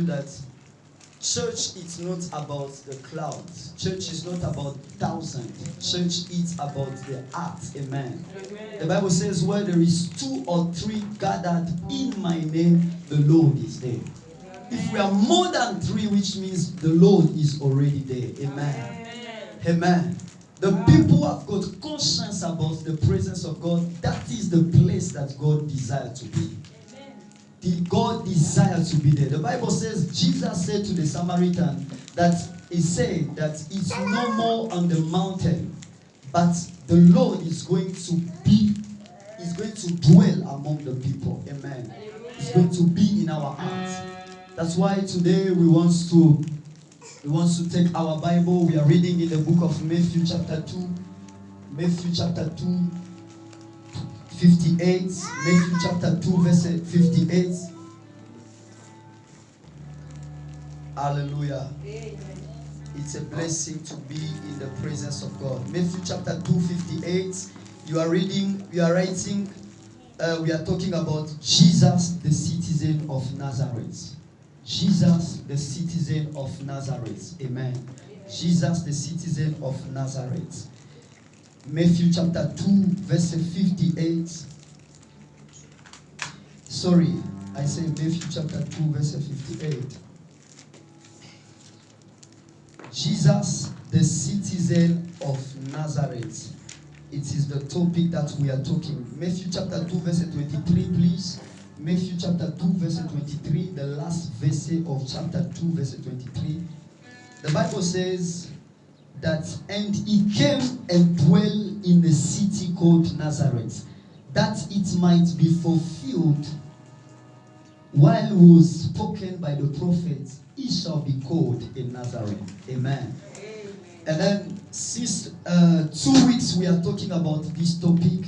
that church is not about the clouds. Church is not about thousands. Church is about the heart. Amen. Amen. The Bible says, where there is 2 or 3 gathered in my name, the Lord is there. If we are more than 3, which means the Lord is already there. Amen. Amen. The people who have got conscience about the presence of God, that is the place that God desires to be. God desires to be there. The Bible says, Jesus said to the Samaritan that he said that it's no more on the mountain, but the Lord is going to dwell among the people. Amen. It's going to be in our hearts. That's why today we want to take our Bible. We are reading in the book of Matthew chapter 2. Matthew chapter 2. 58, Matthew chapter 2, verse 58. Hallelujah. Amen. It's a blessing to be in the presence of God. Matthew chapter 2, 58. You are reading, we are writing, we are talking about Jesus, the citizen of Nazareth. Jesus, the citizen of Nazareth. Amen. Jesus, the citizen of Nazareth. Matthew chapter 2, verse 58. Sorry, I said Matthew chapter 2, verse 58. Jesus, the citizen of Nazareth. It is the topic that we are talking. Matthew chapter 2, verse 23, please. Matthew chapter 2, verse 23, the last verse of chapter 2, verse 23. The Bible says that, and he came and dwelt in the city called Nazareth, that it might be fulfilled while was spoken by the prophet, he shall be called a Nazarene. Amen. Amen. And then since 2 weeks we are talking about this topic,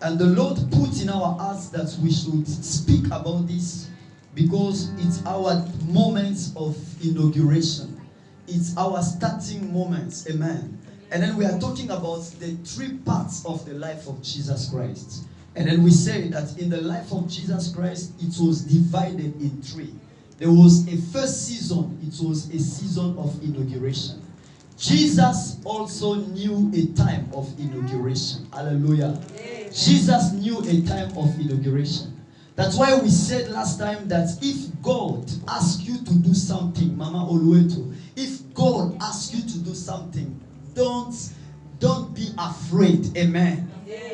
and the Lord put in our hearts that we should speak about this because it's our moments of inauguration. It's our starting moments. Amen. And then we are talking about the 3 parts of the life of Jesus Christ. And then we say that in the life of Jesus Christ, it was divided in 3. There was a first season. It was a season of inauguration. Jesus also knew a time of inauguration. Hallelujah. Amen. Jesus knew a time of inauguration. That's why we said last time that if God asks you to do something, Mama Olueto, if God asks you to do something, don't be afraid. Amen.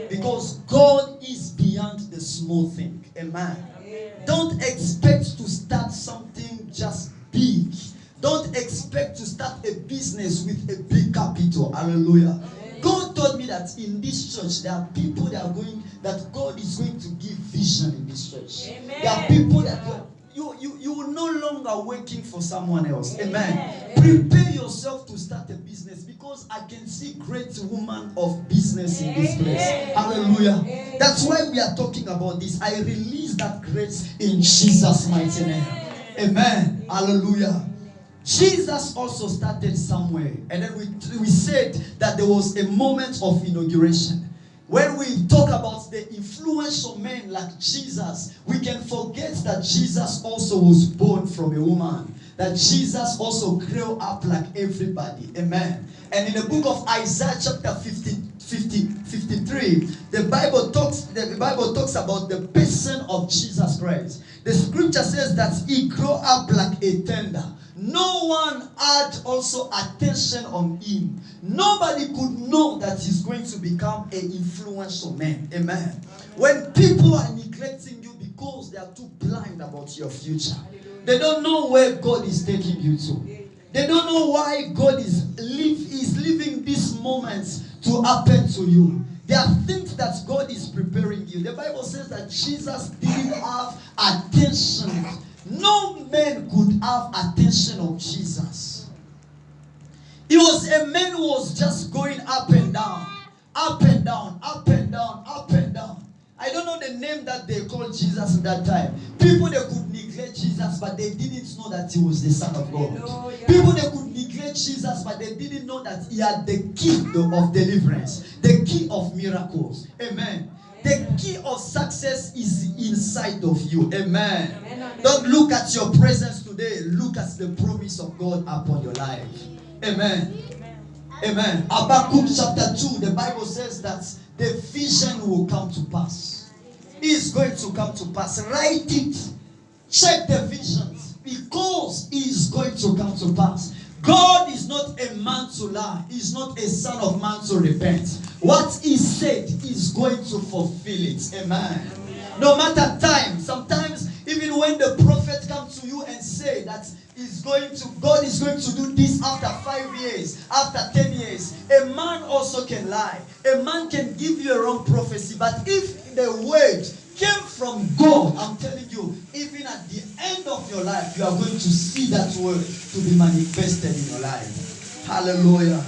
Because God is beyond the small thing. Amen. Don't expect to start something just big. Don't expect to start a business with a big capital. Hallelujah. God told me that in this church there are people that God is going to give vision in this church. Amen. There are people that you will no longer working for someone else. Amen. Prepare yourself to start a business because I can see great women of business in this place. Hallelujah. That's why we are talking about this. I release that grace in Jesus' mighty name. Amen. Hallelujah. Jesus also started somewhere, and then we said that there was a moment of inauguration. When we talk about the influential men like Jesus, we can forget that Jesus also was born from a woman. That Jesus also grew up like everybody. Amen. And in the book of Isaiah chapter 53, the Bible talks about the person of Jesus Christ. The scripture says that he grew up like a tender. No one had also attention on him. Nobody could know that he's going to become an influential man. Amen. When people are neglecting you because they are too blind about your future, they don't know where God is taking you to. They don't know why God is leaving these moments to happen to you. There are things that God is preparing you. The Bible says that Jesus didn't have attention. No man could have attention of Jesus. He was a man who was just going up and down, up and down, up and down, up and down. I don't know the name that they called Jesus at that time. People, they could neglect Jesus, but they didn't know that he was the Son of God. People, they could neglect Jesus, but they didn't know that he had the key of deliverance, the key of miracles. Amen. The key of success is inside of you. Amen. Don't look at your presence today. today, look at the promise of God upon your life. Amen. Amen. Habakkuk chapter 2, the Bible says that the vision will come to pass. It is going to come to pass. Write it. Check the visions, because it is going to come to pass. God is not a man to lie. He is not a son of man to repent. What he said is going to fulfill it. Amen. No matter time. Sometimes even when the prophet comes to you and say that God is going to do this after 5 years, after 10 years, a man also can lie. A man can give you a wrong prophecy. But if the word came from God, I'm telling you, even at the end of your life, you are going to see that word to be manifested in your life. Hallelujah.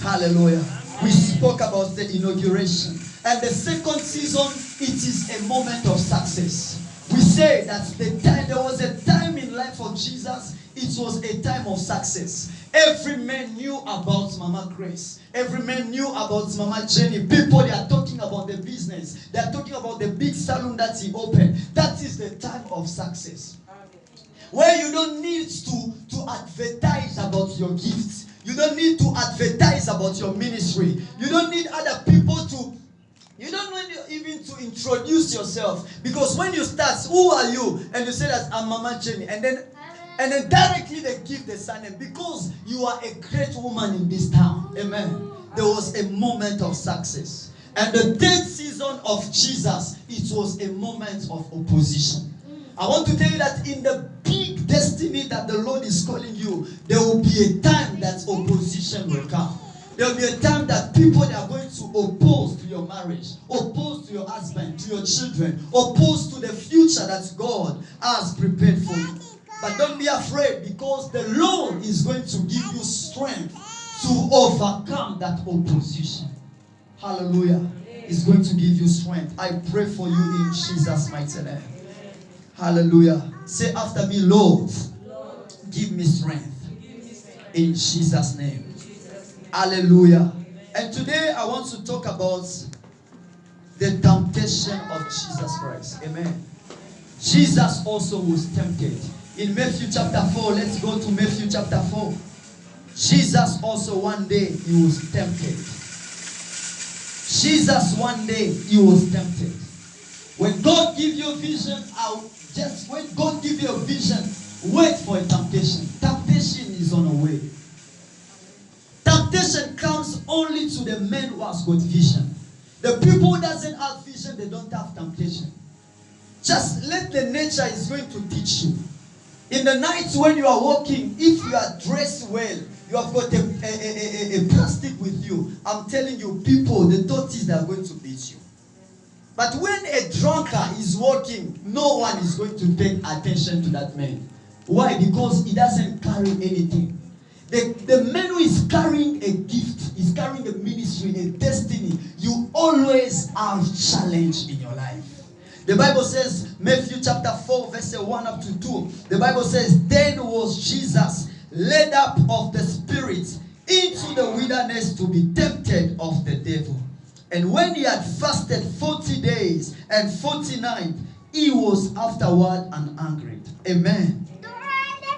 Hallelujah. We spoke about the inauguration. And the second season, it is a moment of success. We say that there was a time in life of Jesus, it was a time of success. Every man knew about Mama Grace. Every man knew about Mama Jenny. People, they are talking about the business. They are talking about the big salon that he opened. That is the time of success. Where you don't need to advertise about your gifts. You don't need to advertise about your ministry. You don't need other people to... You don't need even to introduce yourself. Because when you start, who are you? And you say that I'm Mama Jenny. And then directly they give the surname. Because you are a great woman in this town. Amen. There was a moment of success. And the third season of Jesus, it was a moment of opposition. I want to tell you that in the big destiny that the Lord is calling you, there will be a time that opposition will come. There will be a time that people are going to oppose to your marriage, oppose to your husband, to your children, oppose to the future that God has prepared for you. But don't be afraid, because the Lord is going to give you strength to overcome that opposition. Hallelujah. He's going to give you strength. I pray for you in Jesus' mighty name. Hallelujah. Say after me, Lord, give me strength. In Jesus' name. Hallelujah. And today I want to talk about the temptation of Jesus Christ. Amen. Jesus also was tempted. In Matthew chapter 4, let's go to Matthew chapter 4. Jesus also one day, he was tempted. Jesus one day, he was tempted. When God gives you a vision, when God gives you a vision, wait for a temptation. Temptation is on the way. Temptation comes only to the men who has got vision. The people who doesn't have vision, they don't have temptation. Just let the nature is going to teach you. In the night when you are walking, if you are dressed well, you have got a plastic with you. I'm telling you, people, the thought is they are going to beat you. But when a drunkard is walking, no one is going to take attention to that man. Why? Because he doesn't carry anything. The man who is carrying a gift, is carrying a ministry, a destiny, you always have challenge in your life. The Bible says, Matthew chapter 4, verse 1 up to 2. The Bible says, then was Jesus led up of the Spirit into the wilderness to be tempted of the devil. And when he had fasted 40 days and 40 nights, he was afterward and hungry. Amen.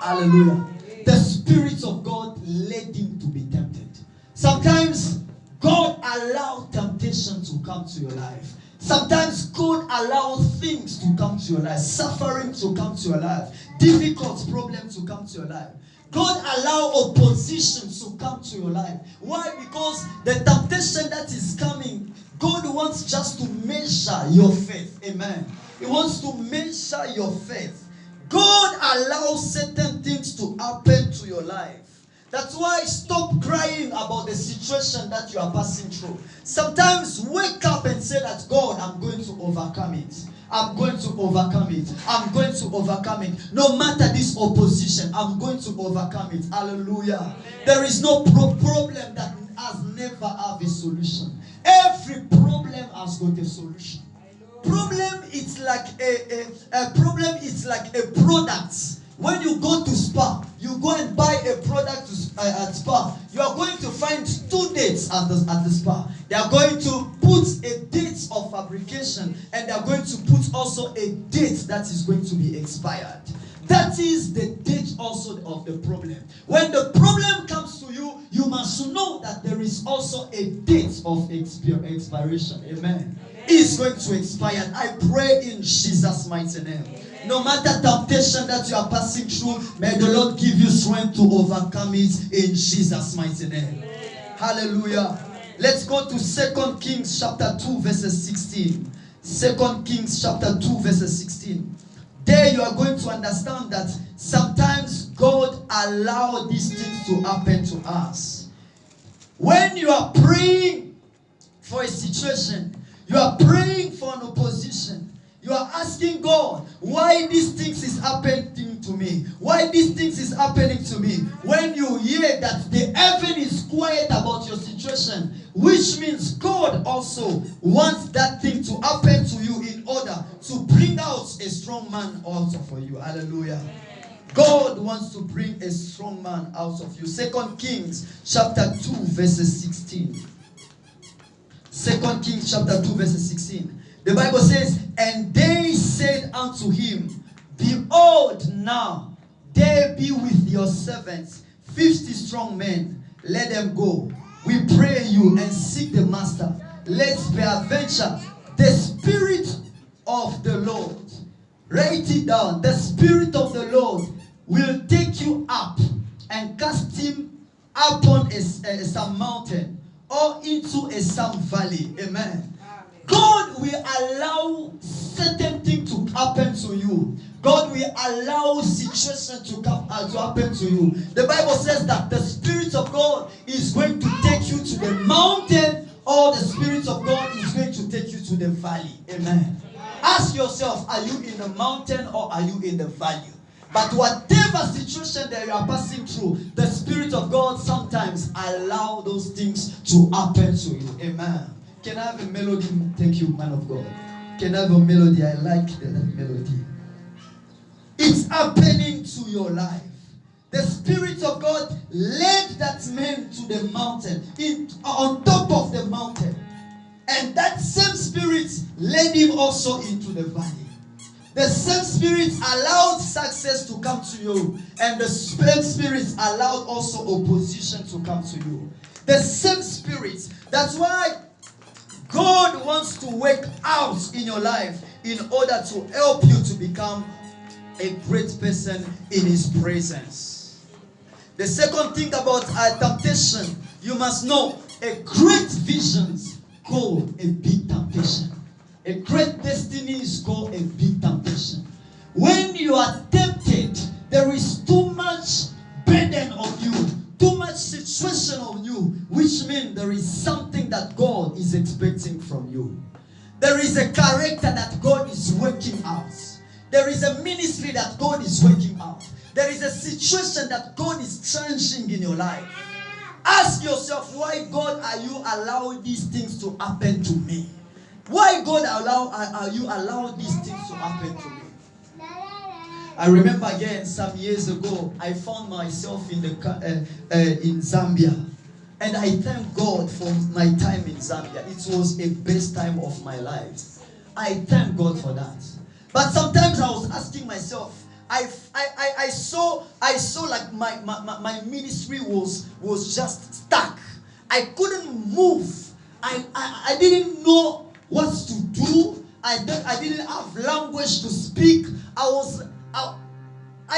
Hallelujah. The Spirit of God led him to be tempted. Sometimes God allows temptation to come to your life. Sometimes God allows things to come to your life. Suffering to come to your life. Difficult problems to come to your life. God allows opposition to come to your life. Why? Because the temptation that is coming, God wants just to measure your faith. Amen. He wants to measure your faith. God allows certain things to happen to your life. That's why stop crying about the situation that you are passing through. Sometimes wake up and say that, God, I'm going to overcome it. I'm going to overcome it. I'm going to overcome it. No matter this opposition, I'm going to overcome it. Hallelujah. Amen. There is no problem that has never have a solution. Every problem has got a solution. Problem is like a problem is like a product. When you go to spa, you go and buy a product at spa. You are going to find two dates at the spa. They are going to put a date of fabrication, and they are going to put also a date that is going to be expired. That is the date also of the problem. When the problem comes to you, you must know that there is also a date of expiration. Amen. It's going to expire. I pray in Jesus' mighty name. No matter temptation that you are passing through, may the Lord give you strength to overcome it in Jesus' mighty name. Hallelujah. Let's go to 2 Kings chapter 2 verses 16. 2 Kings chapter 2 verses 16. There you are going to understand that sometimes God allows these things to happen to us. When you are praying for a situation, you are praying for an opposition, you are asking God, why these things is happening to me? Why these things is happening to me? When you hear that the heaven is quiet about your situation, which means God also wants that thing to happen to you in order to bring out a strong man also for you. Hallelujah. God wants to bring a strong man out of you. 2 Kings chapter 2 verses 16. 2 Kings chapter 2 verses 16. The Bible says, and they said unto him, behold now, there be with your servants 50 strong men. Let them go. We pray you and seek the master. Let peradventure the Spirit of the Lord, write it down, the Spirit of the Lord will take you up and cast him upon some mountain or into some valley. Amen. God will allow certain things to happen to you. God will allow situations to happen to you. The Bible says that the Spirit of God is going to take you to the mountain, or the Spirit of God is going to take you to the valley. Amen. Ask yourself, are you in the mountain or are you in the valley? But whatever situation that you are passing through, the Spirit of God sometimes allow those things to happen to you. Amen. Can I have a melody? Thank you, man of God. Can I have a melody? I like that melody. It's happening to your life. The Spirit of God led that man to the mountain, on top of the mountain. And that same Spirit led him also into the valley. The same Spirit allowed success to come to you. And the same Spirit allowed also opposition to come to you. The same Spirit. That's why God wants to work out in your life in order to help you to become a great person in His presence. The second thing about temptation, you must know a great vision is called a big temptation. A great destiny is called a big temptation. When you are tempted, there is too much burden on you, too much situation on you, which means there is something that God is expecting from you. There is a character that God is working out. There is a ministry that God is working out. There is a situation that God is changing in your life. Ask yourself, why God are you allowing these things to happen to me? Why God are you allowing these things to happen to me? I remember again some years ago, I found myself in Zambia. And I thank God for my time in Zambia. It was a best time of my life. I thank God for that. But sometimes I was asking myself, I saw like my ministry was just stuck. I couldn't move. I didn't know what to do. I didn't have language to speak. I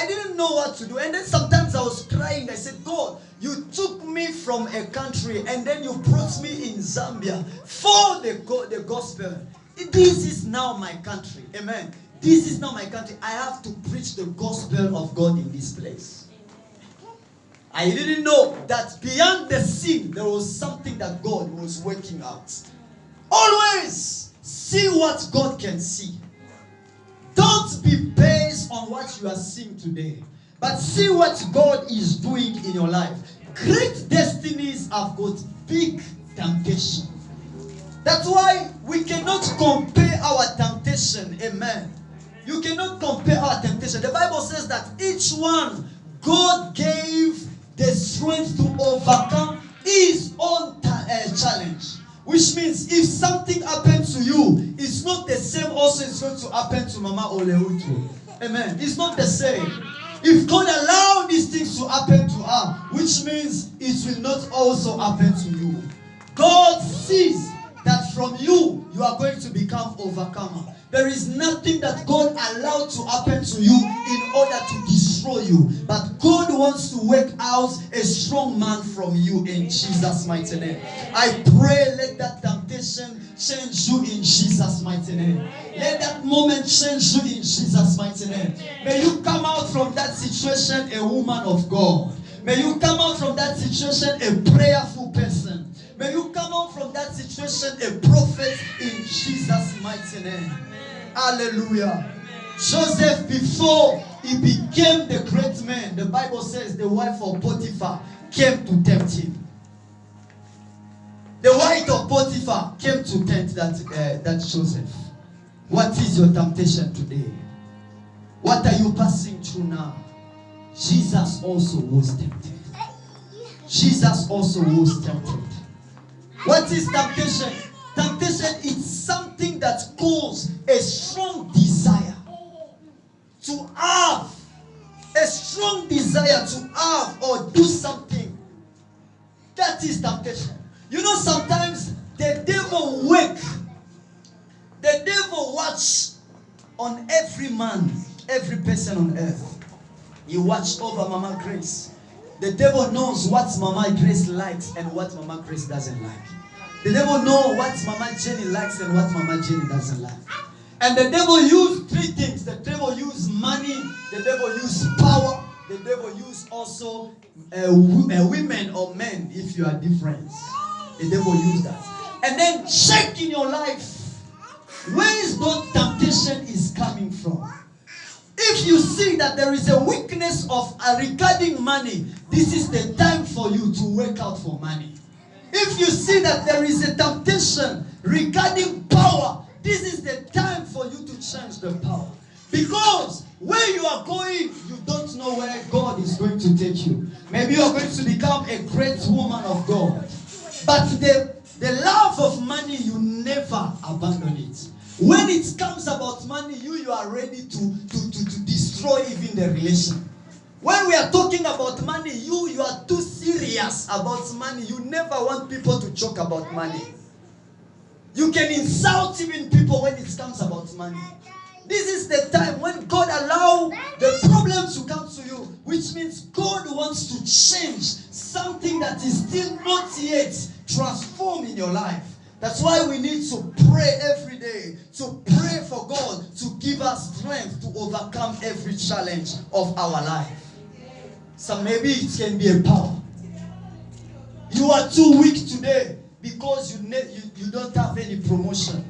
didn't know what to do. And then sometimes I was crying. I said, God, you took me from a country and then you brought me in Zambia for the gospel. This is now my country. Amen. This is not my country. I have to preach the gospel of God in this place. I didn't know that beyond the scene, there was something that God was working out. Always see what God can see. Don't be based on what you are seeing today, but see what God is doing in your life. Great destinies have got big temptation. That's why we cannot compare our temptation. Amen. You cannot compare our temptation. The Bible says that each one, God gave the strength to overcome his own challenge. Which means if something happens to you, it's not the same also it's going to happen to Mama Oleutu. Amen. It's not the same. If God allowed these things to happen to her, which means it will not also happen to you. God sees that from you are going to become overcomer. There is nothing that God allowed to happen to you in order to destroy you. But God wants to work out a strong man from you in Jesus' mighty name. I pray, let that temptation change you in Jesus' mighty name. Let that moment change you in Jesus' mighty name. May you come out from that situation a woman of God. May you come out from that situation a prayerful person. May you come out from that situation a prophet in Jesus' mighty name. Hallelujah. Joseph, before he became the great man, the Bible says the wife of Potiphar came to tempt him. The wife of Potiphar came to tempt that Joseph. What is your temptation today? What are you passing through now? Jesus also was tempted. Jesus also was tempted. What is temptation? Temptation is something that causes a strong desire to have. A strong desire to have or do something. That is temptation. You know, sometimes the devil work. The devil watch on every man, every person on earth. He watched over Mama Grace. The devil knows what Mama Grace likes and what Mama Grace doesn't like. The devil knows what Mama Jenny likes and what Mama Jenny doesn't like. And the devil used three things. The devil used money. The devil used power. The devil used also women or men if you are different. The devil used that. And then check in your life. Where is that temptation is coming from? If you see that there is a weakness of regarding money, this is the time for you to work out for money. If you see that there is a temptation regarding power, this is the time for you to change the power. Because where you are going, you don't know where God is going to take you. Maybe you are going to become a great woman of God. But the love of money, you never abandon it. When it comes about money, you are ready to destroy even the relation. When we are talking about money, you are too serious about money. You never want people to talk about money. You can insult even people when it comes about money. This is the time when God allows the problems to come to you, which means God wants to change something that is still not yet transformed in your life. That's why we need to pray every day, to pray for God to give us strength to overcome every challenge of our life. So maybe it can be a power. You are too weak today because you don't have any promotion.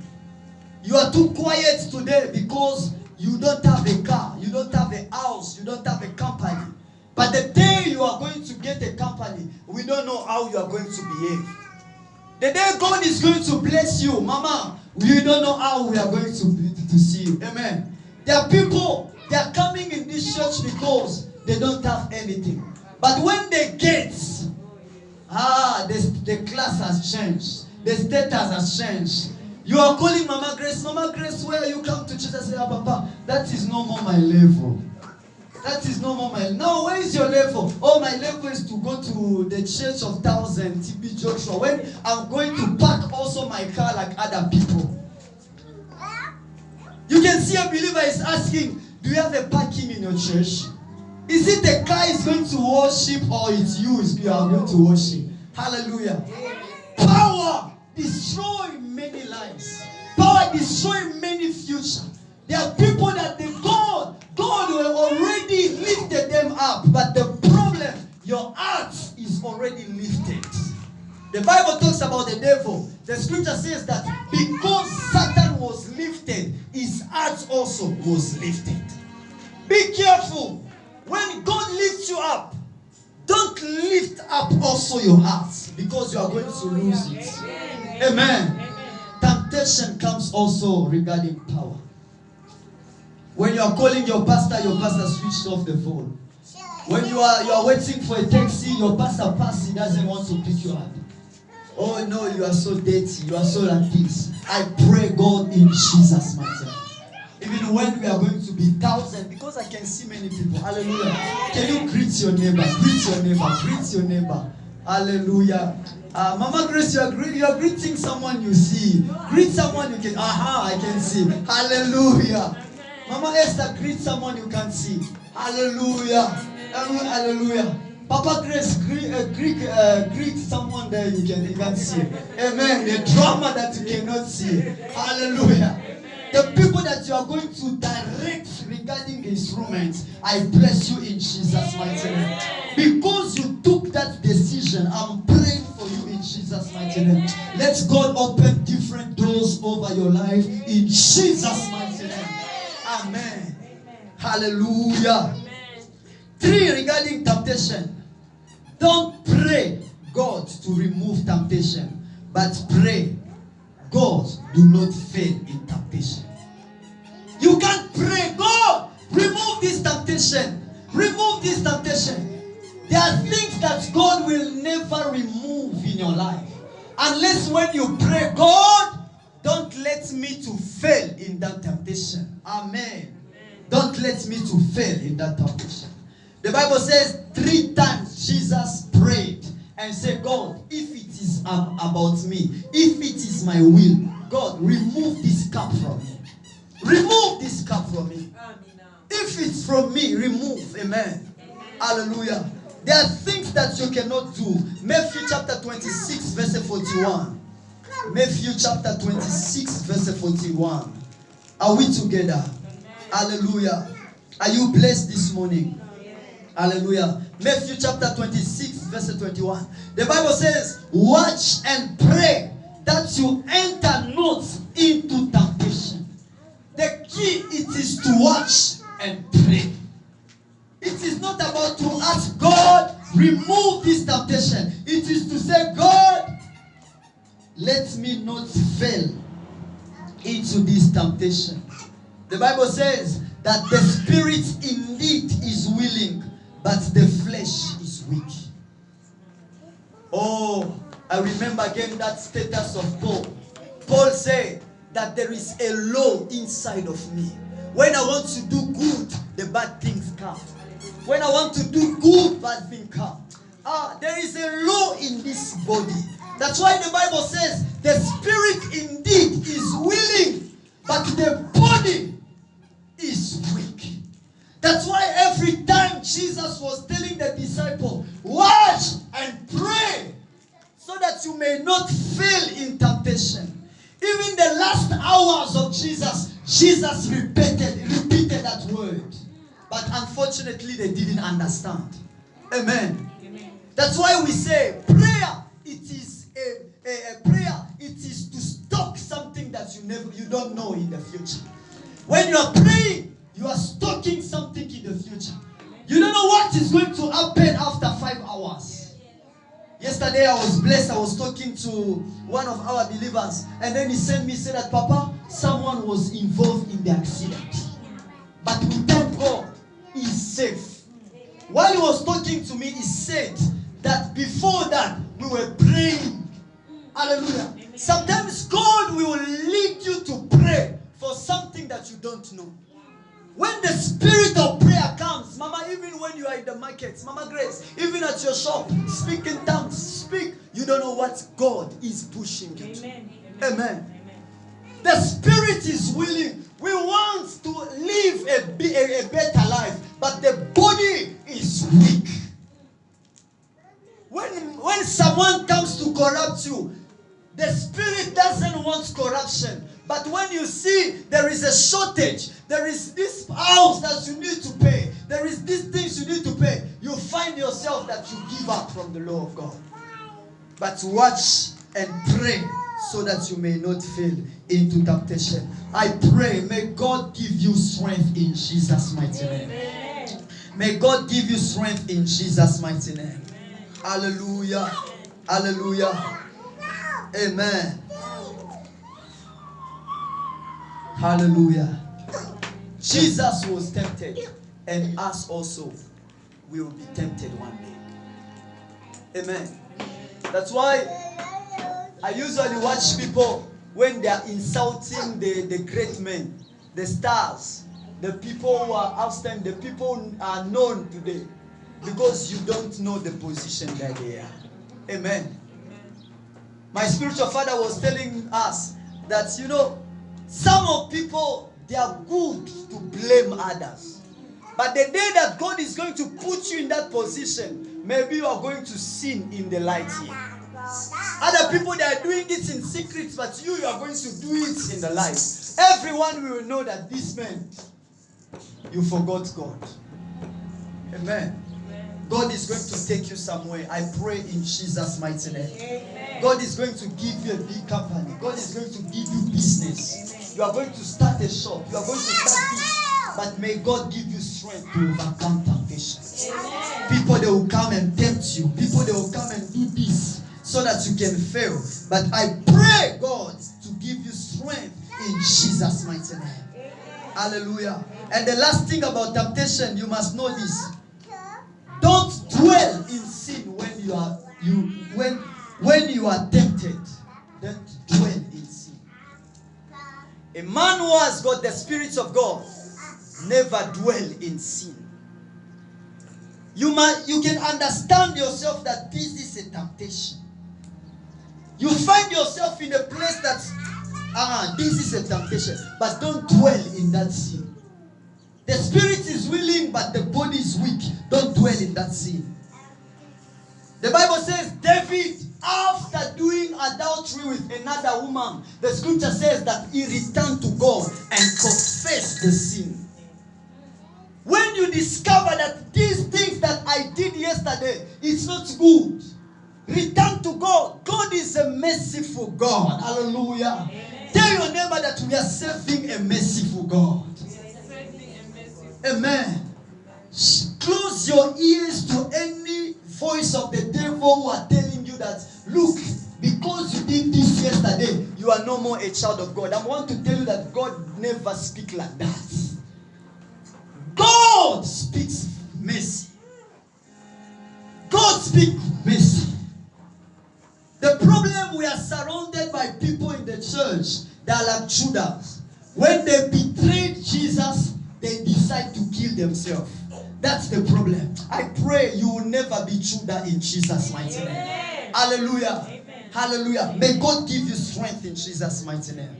You are too quiet today because you don't have a car, you don't have a house, you don't have a company. But the day you are going to get a company, we don't know how you are going to behave. The day God is going to bless you, Mama, we don't know how we are going to see you. Amen. There are people, they are coming in this church because they don't have anything. But when they get, the class has changed. The status has changed. You are calling Mama Grace, where you come to church? I say, Papa, that is no more my level. That is no more my level. No, where is your level? Oh, my level is to go to the Church of Thousand, TB Joshua. When I'm going to park also my car like other people. You can see a believer is asking, do you have a parking in your church? Is it the car is going to worship or it's you are going to worship? Hallelujah. Power destroy many lives. Power destroy many futures. There are people that God will already lifted them up. But the problem, your heart is already lifted. The Bible talks about the devil. The scripture says that because Satan was lifted, his heart also was lifted. Be careful. When God lifts you up, don't lift up also your heart because you are going to lose it. Amen. Temptation comes also regarding power. When you are calling your pastor switched off the phone. When you are waiting for a taxi, your pastor he doesn't want to pick you up. Oh no, you are so dirty, you are so like this. I pray God in Jesus' mighty name. Even when we are going to be 1,000, because I can see many people. Hallelujah. Can you greet your neighbor? Greet your neighbor. Greet your neighbor. Hallelujah. Mama Grace, you are greeting someone you see. Greet someone you can. I can see. Hallelujah. Mama Esther, greet someone you can see. Hallelujah. Hallelujah. Papa Grace, greet someone there you can see. Amen. The drama that you cannot see. Hallelujah. The people that you are going to direct regarding the instruments, I bless you in Jesus' mighty name. Because you took that decision, I'm praying for you in Jesus' mighty name. Let God open different doors over your life in Jesus' mighty name. Amen. Hallelujah. 3, regarding temptation. Don't pray God to remove temptation, but pray God do not fail in temptation. You can't pray, God, remove this temptation. Remove this temptation. There are things that God will never remove in your life. Unless when you pray, God, don't let me to fail in that temptation. Amen. Don't let me to fail in that temptation. The Bible says 3 times Jesus prayed and said, God, if it is about me, if it is my will, God, remove this cup from me. Remove this cup from me. If it's from me, remove. Amen. Hallelujah. There are things that you cannot do. Matthew chapter 26, verse 41. Matthew chapter 26, verse 41. Are we together? Hallelujah. Are you blessed this morning? Hallelujah. Matthew chapter 26, verse 21. The Bible says, watch and pray that you enter not into temptation. The key, it is to watch and pray. It is not about to ask God, remove this temptation. It is to say, God, let me not fail into this temptation. The Bible says that the spirit indeed is willing, but the flesh is weak. Oh, I remember again that status of Paul. Paul said that there is a law inside of me. When I want to do good, the bad things come. When I want to do good, bad things come. There is a law in this body. That's why the Bible says the spirit indeed is willing, but the body is weak. That's why every time Jesus was telling the disciple, watch and pray so that you may not fail in temptation. Even the last hours of Jesus repeated that word. But unfortunately, they didn't understand. Amen. That's why we say prayer, it is a prayer, it is to stock something that you don't know in the future. When you are praying, you are stocking something in the future. You don't know what is going to happen after 5 hours. Yesterday I was blessed. I was talking to one of our believers, and then he sent me, said that, Papa, someone was involved in the accident, but we thank God he's safe. While he was talking to me, he said that before that we were praying. Hallelujah. Sometimes God will lead you to pray for something that you don't know. When the spirit of prayer comes, Mama, even when you are in the market, Mama Grace, even at your shop, speak in tongues, speak. You don't know what God is pushing you to. Amen. The spirit is willing. We want to live a better life, but the body is weak. When someone comes to corrupt you, the spirit doesn't want corruption. But when you see there is a shortage, there is this house that you need to pay, there is these things you need to pay, you find yourself that you give up from the law of God. But watch and pray so that you may not fall into temptation. I pray, may God give you strength in Jesus' mighty name. May God give you strength in Jesus' mighty name. Hallelujah. Hallelujah. Amen. Hallelujah. Jesus was tempted, and us also will be tempted one day. Amen. That's why I usually watch people when they are insulting the great men. the stars, the people who are outstanding, the people who are known today, because you don't know the position that they are. Amen. My spiritual father was telling us that, some of people, they are good to blame others. But the day that God is going to put you in that position, maybe you are going to sin in the light here. Other people, they are doing it in secret, but you are going to do it in the light. Everyone will know that this man, you forgot God. Amen. God is going to take you somewhere. I pray in Jesus' mighty name. Amen. God is going to give you a big company. God is going to give you business. Amen. You are going to start a shop. You are going to start this. But may God give you strength to overcome temptation. Amen. People, they will come and tempt you. People, they will come and do this so that you can fail. But I pray, God, to give you strength in Jesus' mighty name. Amen. Hallelujah. And the last thing about temptation, you must know this. Don't dwell in sin when you are tempted. Don't dwell in sin. A man who has got the Spirit of God never dwell in sin. You can understand yourself that this is a temptation. You find yourself in a place that this is a temptation, but don't dwell in that sin. The spirit is willing, but the body is weak. Don't dwell in that sin. The Bible says David, after doing adultery with another woman, the scripture says that he returned to God and confessed the sin. When you discover that these things that I did yesterday, it's not good, return to God. God is a merciful God. Hallelujah. Amen. Tell your neighbor that we are serving a merciful God. Amen. Close your ears to any voice of the devil who are telling you that, look, because you did this yesterday, you are no more a child of God. I want to tell you that God never speaks like that. God speaks mercy. God speaks mercy. The problem, we are surrounded by people in the church that are like Judas. When they betrayed Jesus, they decide to kill themselves. That's the problem. I pray you will never be Judas in Jesus' mighty name. Amen. Hallelujah. Amen. Hallelujah. May God give you strength in Jesus' mighty name.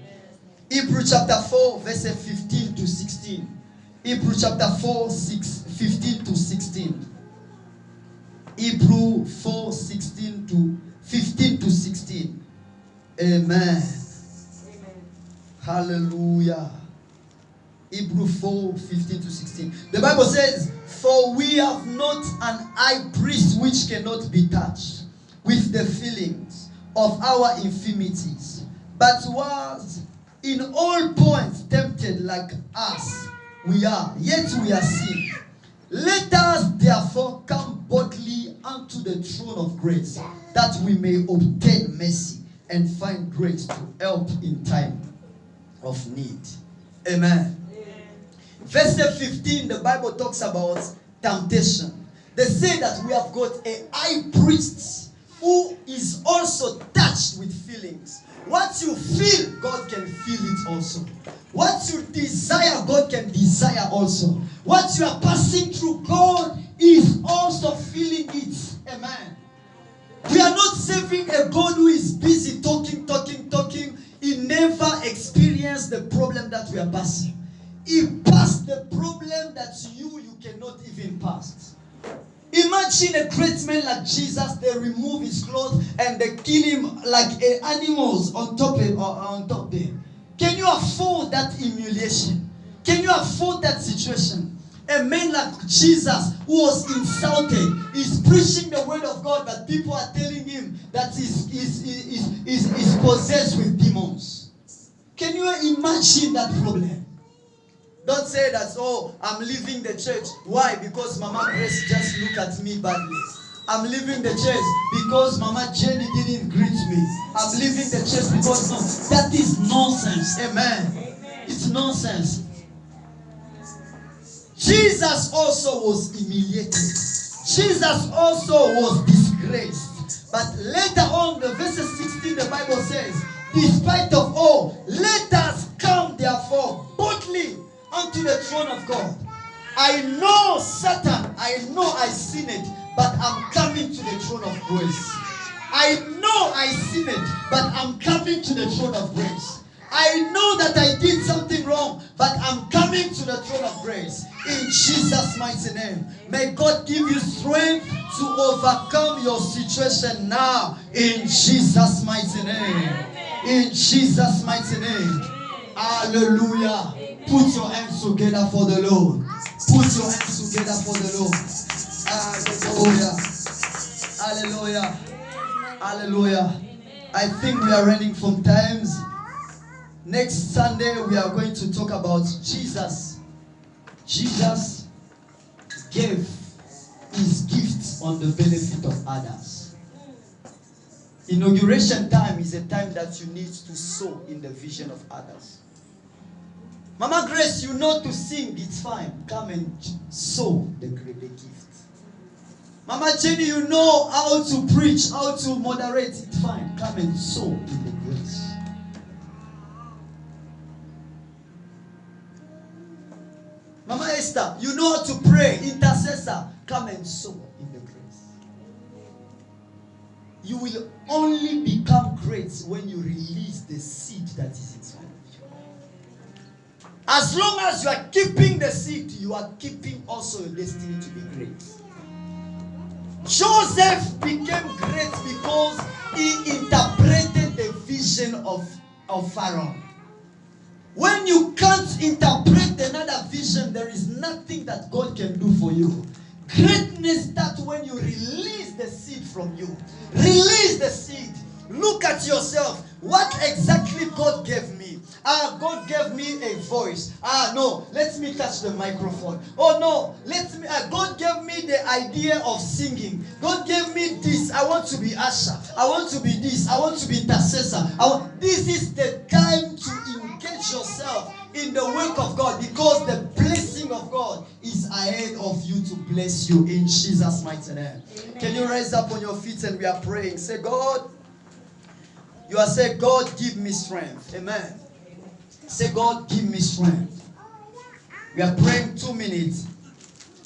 Hebrews chapter 4, verse 15 to 16. Hebrews chapter 4, 15 to 16. Hebrews 4, 15 to 16. Amen. Hallelujah. Hebrews 4, 15 to 16. The Bible says, for we have not an high priest which cannot be touched with the feelings of our infirmities, but was in all points tempted like us we are, yet we are sin. Let us therefore come boldly unto the throne of grace, that we may obtain mercy and find grace to help in time of need. Amen. Verse 15, the Bible talks about temptation. They say that we have got a high priest who is also touched with feelings. What you feel, God can feel it also. What you desire, God can desire also. What you are passing through, God is also feeling it. Amen. We are not serving a God who is busy talking. He never experienced the problem that we are passing. He passed the problem that you cannot even pass. Imagine a great man like Jesus, they remove his clothes and they kill him like animals on top there. Can you afford that humiliation? Can you afford that situation? A man like Jesus who was insulted is preaching the word of God, but people are telling him that he's possessed with demons. Can you imagine that problem? Don't say that, oh, I'm leaving the church. Why? Because Mama Grace just looked at me badly. I'm leaving the church because Mama Jenny didn't greet me. I'm leaving the church because no. That is nonsense. Amen. It's nonsense. Jesus also was humiliated. Jesus also was disgraced. But later on, the verse 16, the Bible says, despite of all, let us come therefore boldly unto the throne of God. I know Satan, I know I sin it, but I'm coming to the throne of grace. I know I sin it, but I'm coming to the throne of grace. I know that I did something wrong, but I'm coming to the throne of grace. In Jesus' mighty name. May God give you strength to overcome your situation now. In Jesus' mighty name. In Jesus' mighty name. Hallelujah. Put your hands together for the Lord. Put your hands together for the Lord. Hallelujah. Hallelujah. Hallelujah. I think we are running from times. Next Sunday we are going to talk about Jesus. Jesus gave his gifts on the benefit of others. Inauguration time is a time that you need to sow in the vision of others. Mama Grace, you know to sing, it's fine. Come and sow the gift. Mama Jenny, you know how to preach, how to moderate, it's fine. Come and sow in the grace. Mama Esther, you know how to pray, intercessor, come and sow in the grace. You will only become great when you release the seed that is inside of you. As long as you are keeping the seed, you are keeping also your destiny to be great. Joseph became great because he interpreted the vision of Pharaoh. When you can't interpret another vision, there is nothing that God can do for you. Greatness starts when you release the seed from you. Release the seed. Look at yourself. What exactly God gave me? God gave me a voice. No, let me touch the microphone. Oh no, God gave me the idea of singing. God gave me this. I want to be usher. I want to be this. I want to be intercessor. This is the time to engage yourself in the work of God, because the blessing of God is ahead of you to bless you in Jesus' mighty name. Amen. Can you rise up on your feet and we are praying? Say, God, you are saying, God, give me strength. Amen. Say, God, give me strength. We are praying 2 minutes.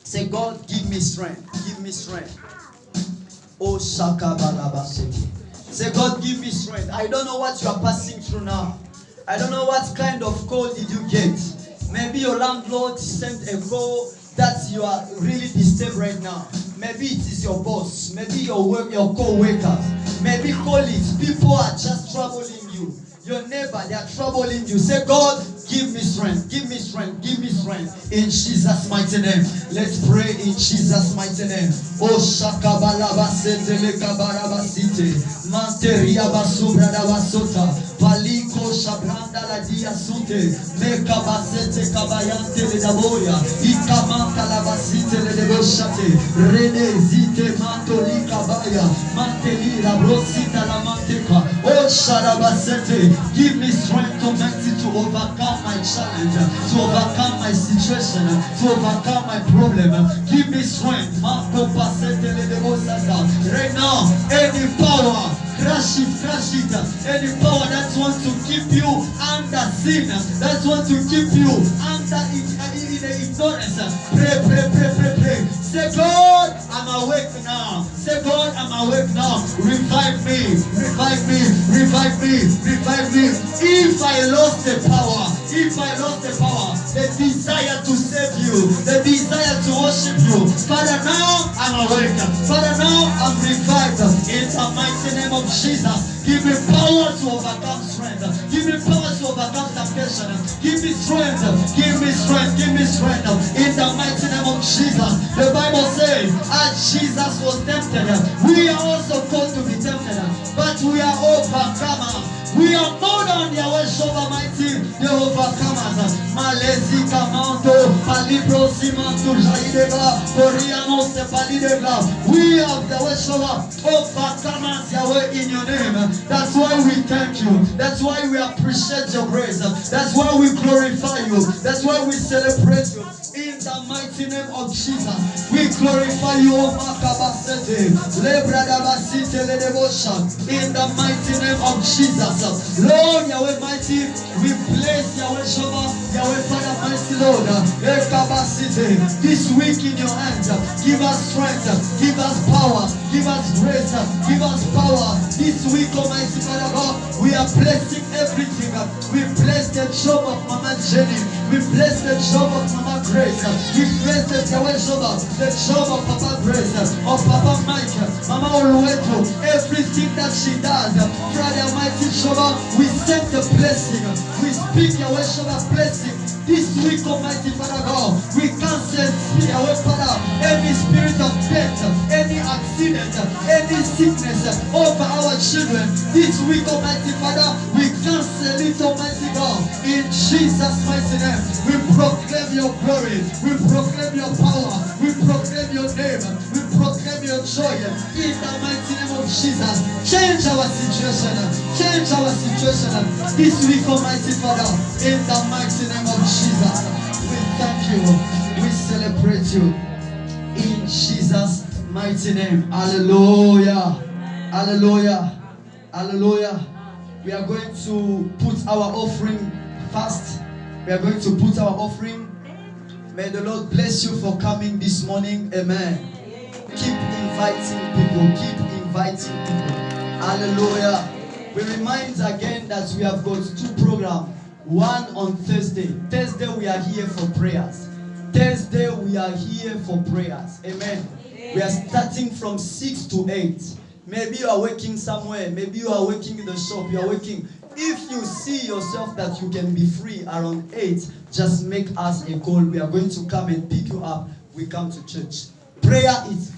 Say, God, give me strength. Give me strength. Oh, Shakabalabaseki. Say, God, give me strength. I don't know what you are passing through now. I don't know what kind of call did you get. Maybe your landlord sent a call that you are really disturbed right now. Maybe it is your boss. Maybe your co-workers. Maybe colleagues. People are just troubling you. Your neighbor, they are troubling you. Say, God, give me strength. Give me strength. Give me strength. In Jesus' mighty name. Let's pray in Jesus' mighty name. Oh, Shakabalaba Setele Kabaraba Site. Manteria Basubrada Basota. Paliko Shabranda la Dia Sute. Meka Basete Kabayante le Daboya. Ikamanta la Basite le Deboshate. Rene Zite Mantoli Kabaya. Manteli la Brosita la Manteca. Oh, Sharabasete. Give me strength, Almighty, to overcome my challenge, to overcome my situation, to overcome my problem. Give me strength. Right now, any power, crush it. Any power that wants to keep you under sin, that wants to keep you under in ignorance. Pray. Say, God, I'm awake now. Say, God, I'm awake now. Revive me. If I lost the power, the desire to save you, the desire to worship you, Father, now I'm awake. Father, now I'm revived. In the mighty name of Jesus, give me power to overcome strength. Give me power to overcome temptation. Give me strength. In the mighty name of Jesus. The Bible says, as Jesus was tempted, we are also called to be tempted, but we are overcomers. We are more than the Yahweh mighty, the overcomers. Malezi kamanto, palibro simanto, jaideba, Oriano se palide declare, we have the worship overcomers, Yahweh, in your name. That's why we thank you. That's why we appreciate your grace. That's why we glorify you. That's why we celebrate you. In the mighty name of Jesus, we glorify you, O Makabasete. In the mighty name of Jesus, Lord Yahweh mighty, we place Yahweh Shema, Yahweh Father mighty Lord, this week in your hands. Give us strength, give us power, give us grace, give us power. This week, Almighty Father God, we are blessing everything. We bless the job of Mama Jenny. We bless the job of Mama Grace. We bless the Yahweh Shema, the job of Papa Grace, of Papa Mike, Mama Oluweto, everything that she does. Father Almighty Shema, we send the blessing. We speak Yahweh Shema blessing. This week, Almighty Father God, we cancel Yahweh Father any spirit of death, any accident, any sickness over our children. This week, Almighty Father, we cancel it, Almighty God. In Jesus' mighty name, we proclaim your glory, we proclaim your power, we proclaim your name, we proclaim your joy. In the mighty name of Jesus, change our situation, change our situation. This week, Almighty Father, in the mighty name of Jesus, we thank you, we celebrate you. In Jesus' mighty name. Hallelujah. Hallelujah. Hallelujah. We are going to put our offering fast. We are going to put our offering. May the Lord bless you for coming this morning. Amen. Keep inviting people. Keep inviting people. Hallelujah. We remind again that we have got 2 programs. One on Thursday. Thursday we are here for prayers. Thursday we are here for prayers. Amen. We are starting from 6 to 8. Maybe you are working somewhere. Maybe you are working in the shop. You are working. If you see yourself that you can be free around 8, just make us a call. We are going to come and pick you up. We come to church. Prayer is